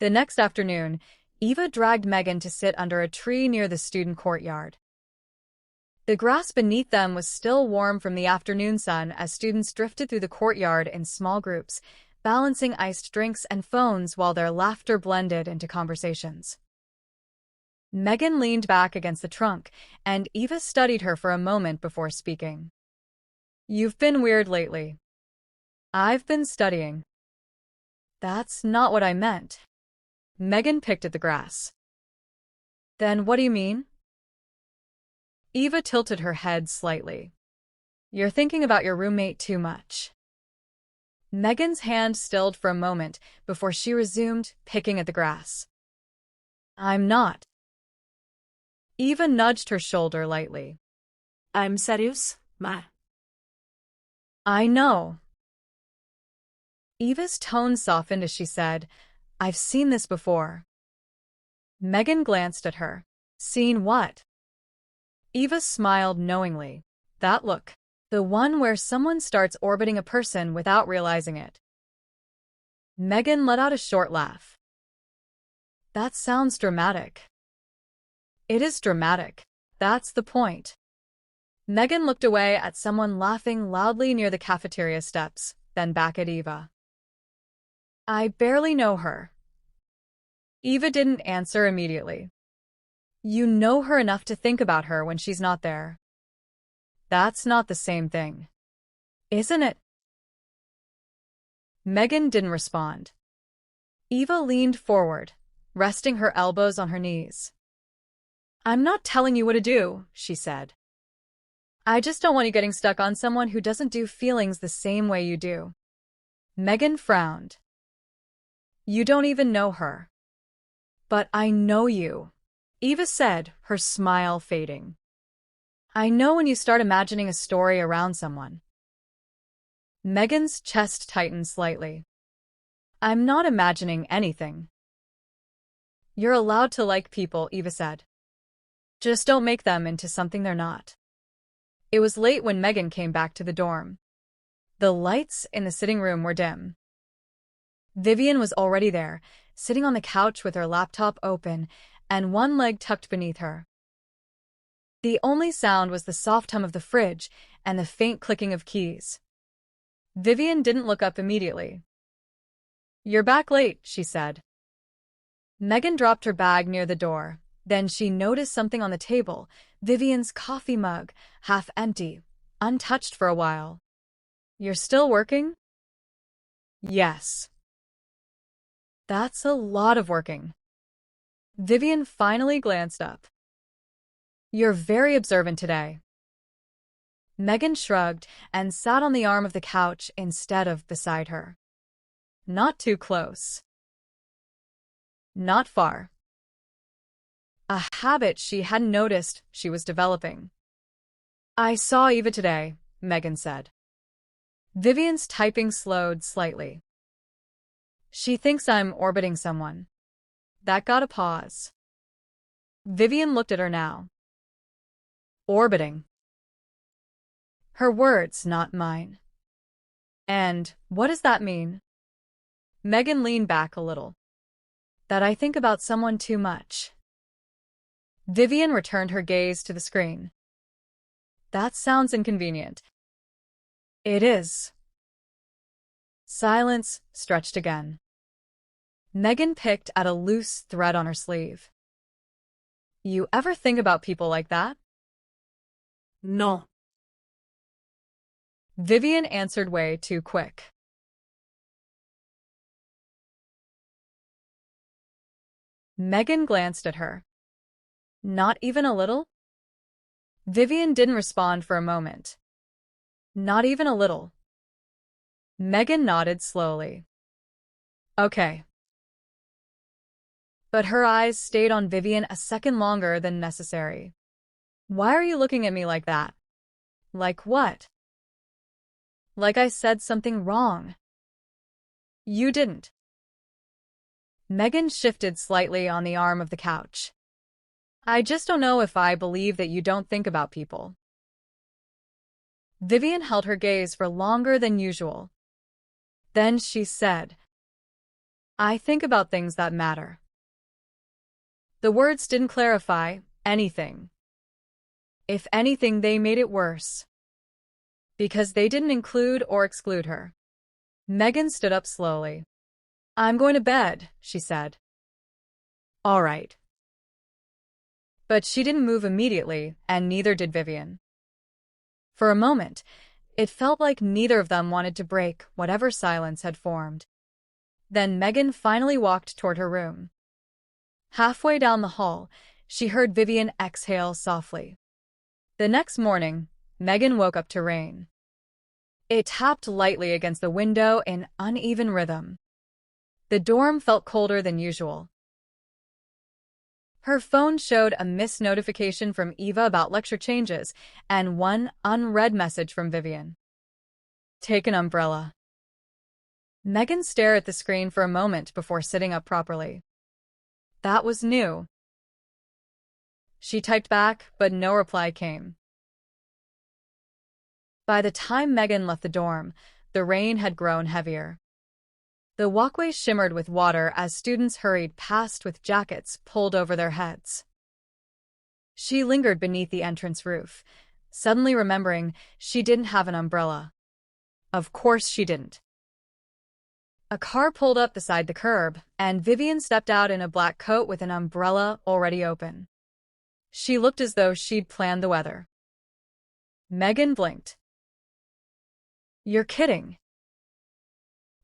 The next afternoon, Eva dragged Megan to sit under a tree near the student courtyard. The grass beneath them was still warm from the afternoon sun as students drifted through the courtyard in small groups, balancing iced drinks and phones while their laughter blended into conversations. Megan leaned back against the trunk, and Eva studied her for a moment before speaking. "You've been weird lately." "I've been studying." "That's not what I meant." Megan picked at the grass. "Then what do you mean?" Eva tilted her head slightly. "You're thinking about your roommate too much." Megan's hand stilled for a moment before she resumed, picking at the grass. "I'm not." Eva nudged her shoulder lightly. I'm serious, ma. "I know." Eva's tone softened as she said, "I've seen this before." Megan glanced at her. "Seen what?" Eva smiled knowingly. "That look. The one where someone starts orbiting a person without realizing it." Megan let out a short laugh. "That sounds dramatic." "It is dramatic. That's the point." Megan looked away at someone laughing loudly near the cafeteria steps, then back at Eva. "I barely know her." Eva didn't answer immediately. "You know her enough to think about her when she's not there." "That's not the same thing." "Isn't it?" Megan didn't respond. Eva leaned forward, resting her elbows on her knees. "I'm not telling you what to do," she said. "I just don't want you getting stuck on someone who doesn't do feelings the same way you do." Megan frowned. "You don't even know her." "But I know you," Eva said, her smile fading. "I know when you start imagining a story around someone." Megan's chest tightened slightly. "I'm not imagining anything." "You're allowed to like people," Eva said. "Just don't make them into something they're not." It was late when Megan came back to the dorm. The lights in the sitting room were dim. Vivian was already there, sitting on the couch with her laptop open and one leg tucked beneath her. The only sound was the soft hum of the fridge and the faint clicking of keys. Vivian didn't look up immediately. "You're back late," she said. Megan dropped her bag near the door. Then she noticed something on the table, Vivian's coffee mug, half empty, untouched for a while. "You're still working?" "Yes." "That's a lot of working." Vivian finally glanced up. "You're very observant today." Megan shrugged and sat on the arm of the couch instead of beside her. "Not too close." "Not far." A habit she hadn't noticed she was developing. "I saw Eva today," Megan said. Vivian's typing slowed slightly. "She thinks I'm orbiting someone." That got a pause. Vivian looked at her now. "Orbiting." Her words, not mine. "And what does that mean?" Megan leaned back a little. "That I think about someone too much." Vivian returned her gaze to the screen. "That sounds inconvenient." "It is." Silence stretched again. Megan picked at a loose thread on her sleeve. "You ever think about people like that?" No. Vivian answered way too quick. Megan glanced at her. "Not even a little?" Vivian didn't respond for a moment. "Not even a little." Megan nodded slowly. "Okay." But her eyes stayed on Vivian a second longer than necessary. "Why are you looking at me like that?" "Like what?" "Like I said something wrong." "You didn't." Megan shifted slightly on the arm of the couch. "I just don't know if I believe that you don't think about people." Vivian held her gaze for longer than usual. Then she said, I think about things that matter. The words didn't clarify anything. If anything, they made it worse. Because they didn't include or exclude her. Megan stood up slowly. I'm going to bed, she said. All right. But she didn't move immediately, and neither did Vivian. For a moment, it felt like neither of them wanted to break whatever silence had formed. Then Megan finally walked toward her room. Halfway down the hall, she heard Vivian exhale softly. The next morning, Megan woke up to rain. It tapped lightly against the window in uneven rhythm. The dorm felt colder than usual. Her phone showed a missed notification from Eva about lecture changes and one unread message from Vivian. Take an umbrella. Megan stared at the screen for a moment before sitting up properly. That was new. She typed back, but no reply came. By the time Megan left the dorm, the rain had grown heavier. The walkway shimmered with water as students hurried past with jackets pulled over their heads. She lingered beneath the entrance roof, suddenly remembering she didn't have an umbrella. Of course she didn't. A car pulled up beside the curb, and Vivian stepped out in a black coat with an umbrella already open. She looked as though she'd planned the weather. Megan blinked. You're kidding.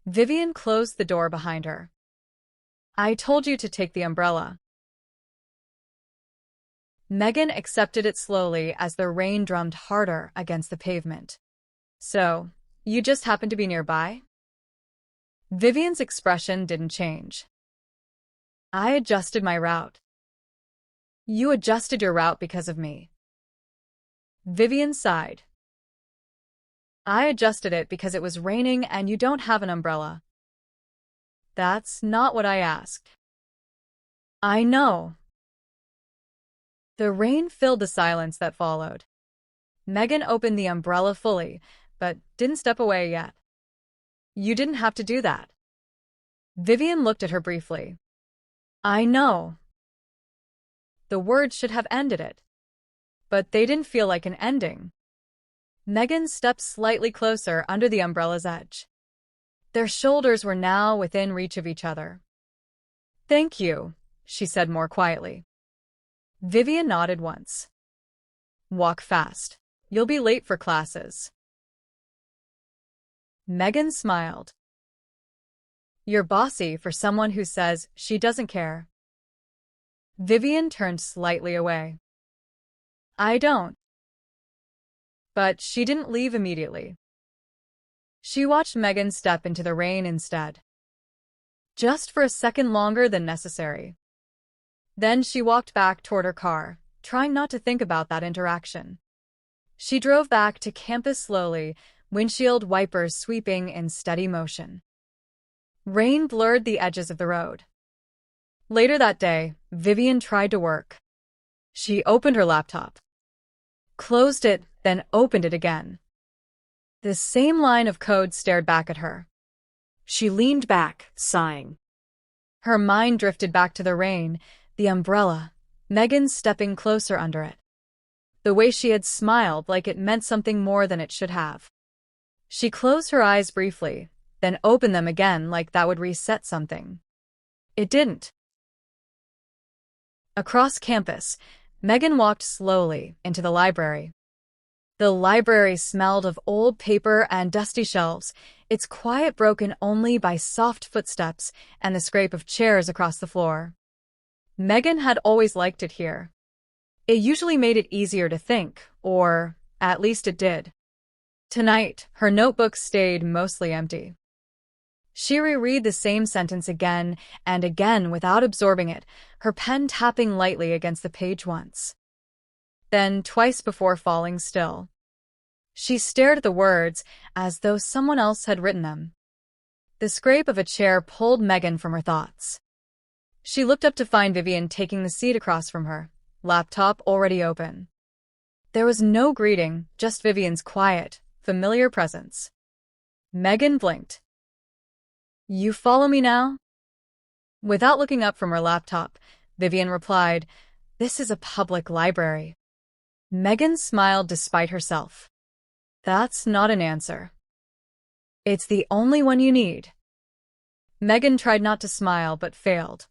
Vivian closed the door behind her. I told you to take the umbrella. Megan accepted it slowly as the rain drummed harder against the pavement. So, you just happened to be nearby? Vivian's expression didn't change. I adjusted my route. You adjusted your route because of me. Vivian sighed. I adjusted it because it was raining and you don't have an umbrella. That's not what I asked. I know. The rain filled the silence that followed. Megan opened the umbrella fully, but didn't step away yet. You didn't have to do that. Vivian looked at her briefly. I know. The words should have ended it. But they didn't feel like an ending. Megan stepped slightly closer under the umbrella's edge. Their shoulders were now within reach of each other. Thank you, she said more quietly. Vivian nodded once. Walk fast. You'll be late for classes. Megan smiled. You're bossy for someone who says she doesn't care. Vivian turned slightly away. I don't. But she didn't leave immediately. She watched Megan step into the rain instead. Just for a second longer than necessary. Then she walked back toward her car, trying not to think about that interaction. She drove back to campus slowly, windshield wipers sweeping in steady motion. Rain blurred the edges of the road. Later that day, Vivian tried to work. She opened her laptop, closed it, then opened it again. The same line of code stared back at her. She leaned back, sighing. Her mind drifted back to the rain, the umbrella, Megan stepping closer under it. The way she had smiled like it meant something more than it should have. She closed her eyes briefly, then opened them again like that would reset something. It didn't. Across campus, Megan walked slowly into the library. The library smelled of old paper and dusty shelves, its quiet broken only by soft footsteps and the scrape of chairs across the floor. Megan had always liked it here. It usually made it easier to think, or at least it did. Tonight, her notebook stayed mostly empty. She reread the same sentence again and again without absorbing it, her pen tapping lightly against the page once. Then twice before falling still. She stared at the words as though someone else had written them. The scrape of a chair pulled Megan from her thoughts. She looked up to find Vivian taking the seat across from her, laptop already open. There was no greeting, just Vivian's quiet, familiar presence. Megan blinked. You follow me now? Without looking up from her laptop, Vivian replied, "This is a public library." Megan smiled despite herself. "That's not an answer. It's the only one you need." Megan tried not to smile but failed.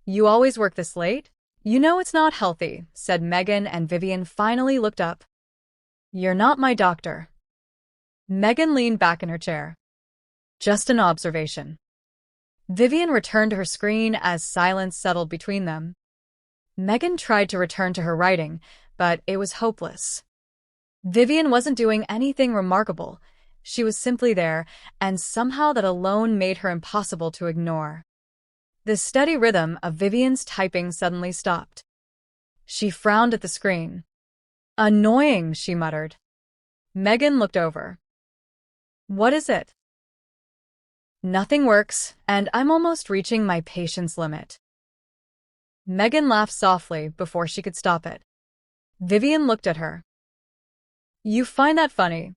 "You always work this late? You know it's not healthy," said Megan, and Vivian finally looked up. "You're not my doctor." Megan leaned back in her chair. "Just an observation." Vivian returned to her screen as silence settled between them. Megan tried to return to her writing, but it was hopeless. Vivian wasn't doing anything remarkable. She was simply there, and somehow that alone made her impossible to ignore. The steady rhythm of Vivian's typing suddenly stopped. She frowned at the screen. "Annoying," she muttered. Megan looked over. "What is it?" "Nothing works, and I'm almost reaching my patience limit." Megan laughed softly before she could stop it. Vivian looked at her. "You find that funny?"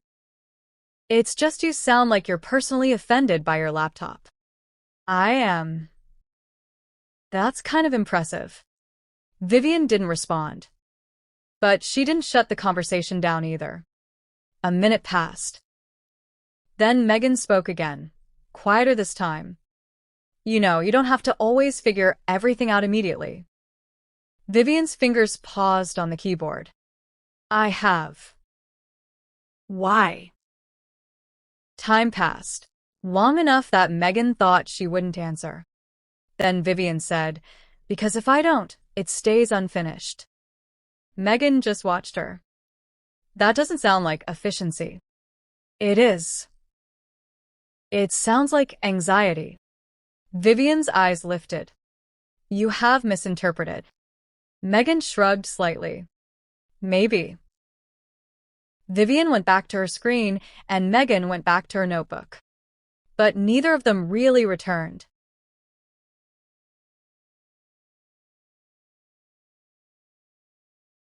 "It's just you sound like you're personally offended by your laptop." "I am." "That's kind of impressive." Vivian didn't respond. But she didn't shut the conversation down either. A minute passed. Then Megan spoke again, quieter this time. "You know, you don't have to always figure everything out immediately." Vivian's fingers paused on the keyboard. "I have." Why? Time passed, long enough that Megan thought she wouldn't answer. Then Vivian said, "Because if I don't, it stays unfinished." Megan just watched her. "That doesn't sound like efficiency." "It is. It sounds like anxiety." Vivian's eyes lifted. "You have misinterpreted." Megan shrugged slightly. "Maybe." Vivian went back to her screen, and Megan went back to her notebook. But neither of them really returned.